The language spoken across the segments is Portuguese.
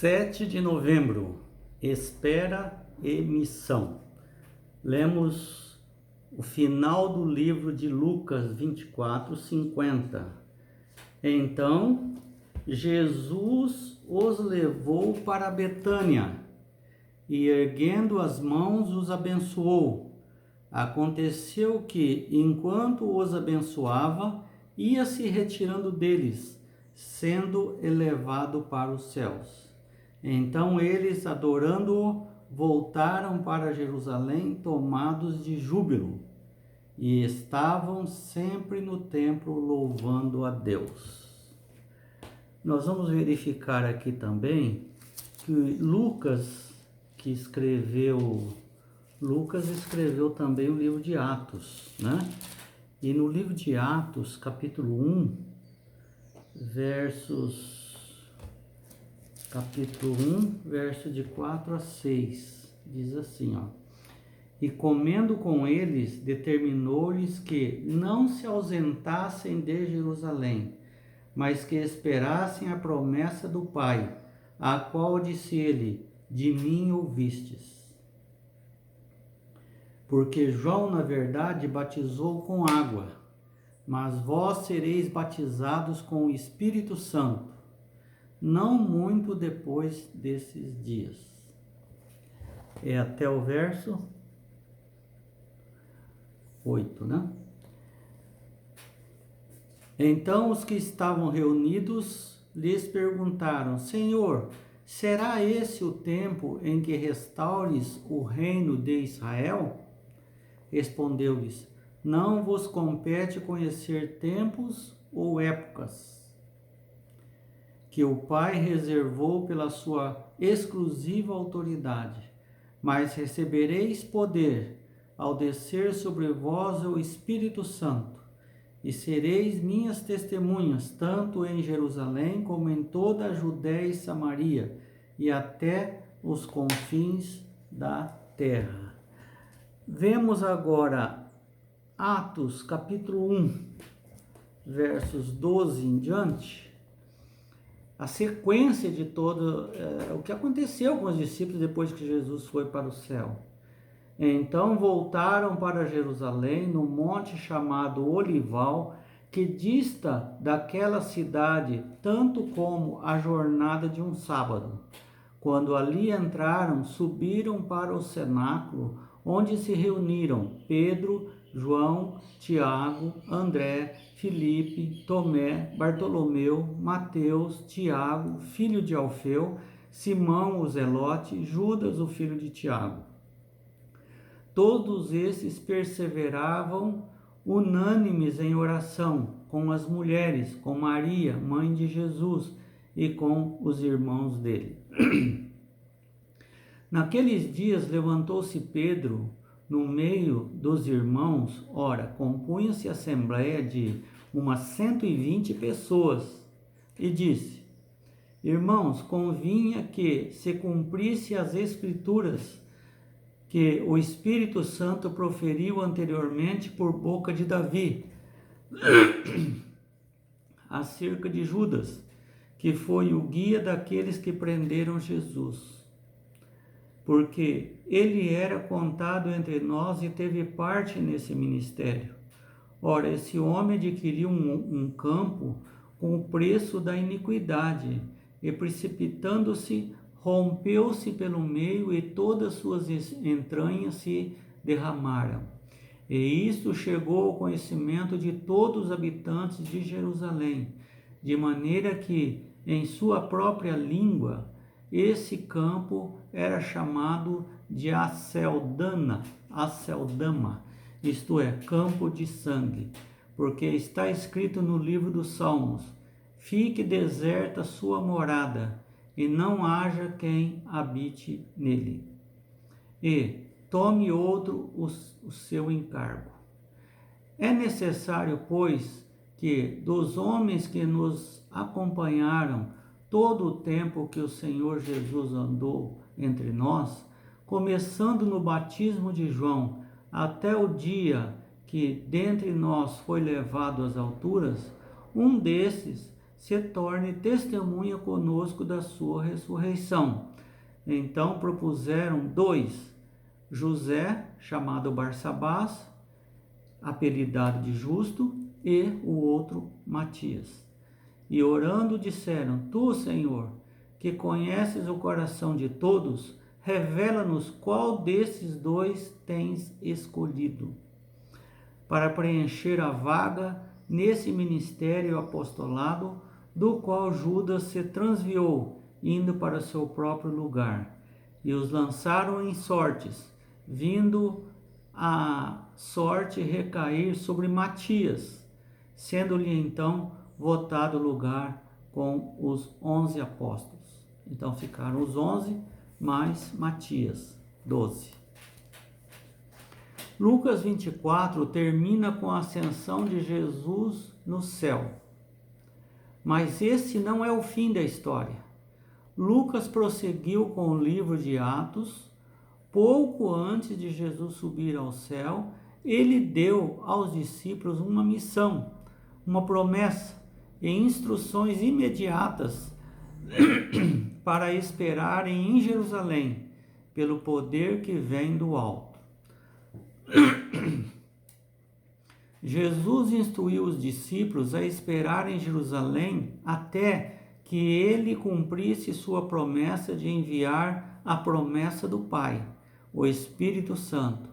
7 de novembro, espera e missão. Lemos o final do livro de Lucas 24:50. Então, Jesus os levou para Betânia e, erguendo as mãos, os abençoou. Aconteceu que, enquanto os abençoava, ia se retirando deles, sendo elevado para os céus. Então eles, adorando-o, voltaram para Jerusalém, tomados de júbilo, e estavam sempre no templo louvando a Deus. Nós vamos verificar aqui também que Lucas escreveu também o livro de Atos, né? E no livro de Atos, capítulo 1, verso de 4 a 6, diz assim, ó: E comendo com eles, determinou-lhes que não se ausentassem de Jerusalém, mas que esperassem a promessa do Pai, a qual disse ele: De mim ouvistes. Porque João, na verdade, batizou com água, mas vós sereis batizados com o Espírito Santo, não muito depois desses dias. É até o verso 8, né? Então os que estavam reunidos lhes perguntaram: Senhor, será esse o tempo em que restaures o reino de Israel? Respondeu-lhes: Não vos compete conhecer tempos ou épocas que o Pai reservou pela sua exclusiva autoridade, mas recebereis poder ao descer sobre vós o Espírito Santo, e sereis minhas testemunhas, tanto em Jerusalém como em toda a Judéia e Samaria, e até os confins da terra. Vemos agora Atos capítulo 1, versos 12 em diante, a sequência de todo o que aconteceu com os discípulos depois que Jesus foi para o céu. Então voltaram para Jerusalém, no monte chamado Olival, que dista daquela cidade tanto como a jornada de um sábado. Quando ali entraram, subiram para o cenáculo, onde se reuniram Pedro, João, Tiago, André, Filipe, Tomé, Bartolomeu, Mateus, Tiago, filho de Alfeu, Simão o Zelote, Judas, o filho de Tiago. Todos esses perseveravam unânimes em oração, com as mulheres, com Maria, mãe de Jesus, e com os irmãos dele. Naqueles dias levantou-se Pedro no meio dos irmãos, compunha-se a assembleia de umas 120 pessoas, e disse: Irmãos, convinha que se cumprisse as Escrituras que o Espírito Santo proferiu anteriormente por boca de Davi, acerca de Judas, que foi o guia daqueles que prenderam Jesus. Porque ele era contado entre nós e teve parte nesse ministério. Ora, esse homem adquiriu um campo com o preço da iniquidade, e precipitando-se, rompeu-se pelo meio, e todas suas entranhas se derramaram. E isto chegou ao conhecimento de todos os habitantes de Jerusalém, de maneira que, em sua própria língua, esse campo era chamado de Aceldama, isto é, campo de sangue, porque está escrito no livro dos Salmos: Fique deserta sua morada, e não haja quem habite nele, e tome outro o seu encargo. É necessário, pois, que dos homens que nos acompanharam todo o tempo que o Senhor Jesus andou entre nós, começando no batismo de João, até o dia que dentre nós foi levado às alturas, um desses se torne testemunha conosco da sua ressurreição. Então propuseram 2, José, chamado Barsabás, apelidado de Justo, e o outro Matias. E orando disseram: Tu, Senhor, que conheces o coração de todos, revela-nos qual desses 2 tens escolhido para preencher a vaga nesse ministério e apostolado, do qual Judas se transviou, indo para seu próprio lugar. E os lançaram em sortes, vindo a sorte recair sobre Matias, sendo-lhe então votado lugar com os 11 apóstolos. Então ficaram os 11 mais Matias, 12. Lucas 24 termina com a ascensão de Jesus no céu. Mas esse não é o fim da história. Lucas prosseguiu com o livro de Atos. Pouco antes de Jesus subir ao céu, ele deu aos discípulos uma missão, uma promessa e instruções imediatas para esperarem em Jerusalém, pelo poder que vem do alto. Jesus instruiu os discípulos a esperar em Jerusalém até que ele cumprisse sua promessa de enviar a promessa do Pai, o Espírito Santo,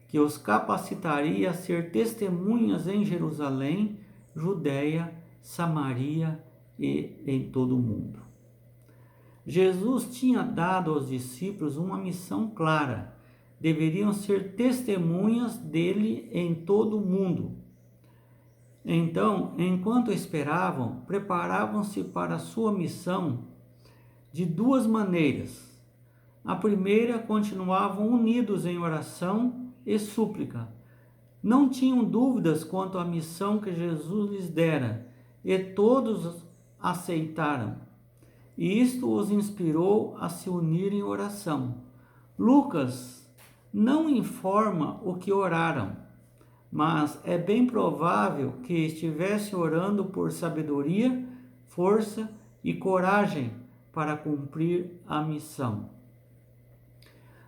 que os capacitaria a ser testemunhas em Jerusalém, Judeia, Samaria e em todo o mundo. Jesus tinha dado aos discípulos uma missão clara: deveriam ser testemunhas dele em todo o mundo. Então, enquanto esperavam, preparavam-se para a sua missão de 2 maneiras. A primeira, continuavam unidos em oração e súplica. Não tinham dúvidas quanto à missão que Jesus lhes dera, e todos aceitaram. E isto os inspirou a se unir em oração. Lucas não informa o que oraram, mas é bem provável que estivesse orando por sabedoria, força e coragem para cumprir a missão.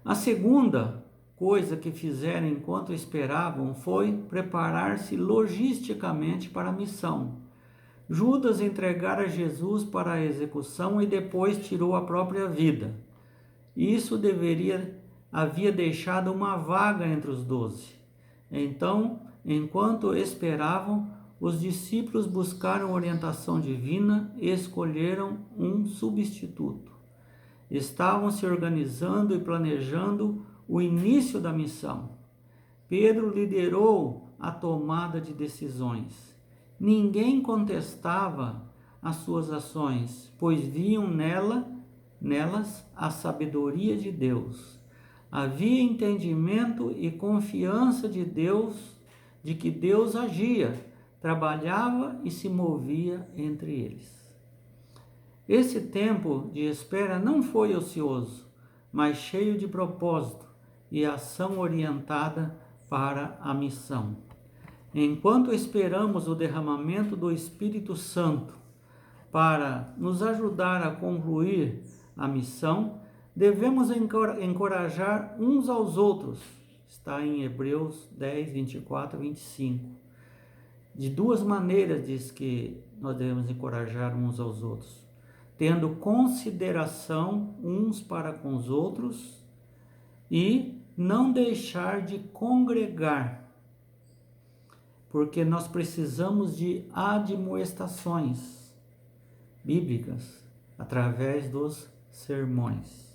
A segunda coisa que fizeram enquanto esperavam foi preparar-se logisticamente para a missão. Judas entregara Jesus para a execução e depois tirou a própria vida. Isso havia deixado uma vaga entre os 12. Então, enquanto esperavam, os discípulos buscaram orientação divina e escolheram um substituto. Estavam se organizando e planejando o início da missão. Pedro liderou a tomada de decisões. Ninguém contestava as suas ações, pois viam nelas a sabedoria de Deus. Havia entendimento e confiança de Deus, de que Deus agia, trabalhava e se movia entre eles. Esse tempo de espera não foi ocioso, mas cheio de propósito e ação orientada para a missão. Enquanto esperamos o derramamento do Espírito Santo para nos ajudar a concluir a missão, devemos encorajar uns aos outros. Está em Hebreus 10, 24 e 25. De 2 maneiras diz que nós devemos encorajar uns aos outros: tendo consideração uns para com os outros e não deixar de congregar, porque nós precisamos de admoestações bíblicas através dos sermões.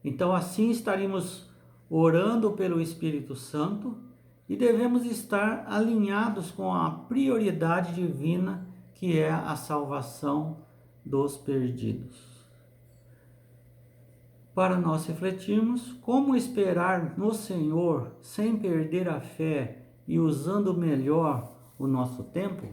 Então assim estaremos orando pelo Espírito Santo e devemos estar alinhados com a prioridade divina, que é a salvação dos perdidos. Para nós refletirmos como esperar no Senhor sem perder a fé e usando melhor o nosso tempo.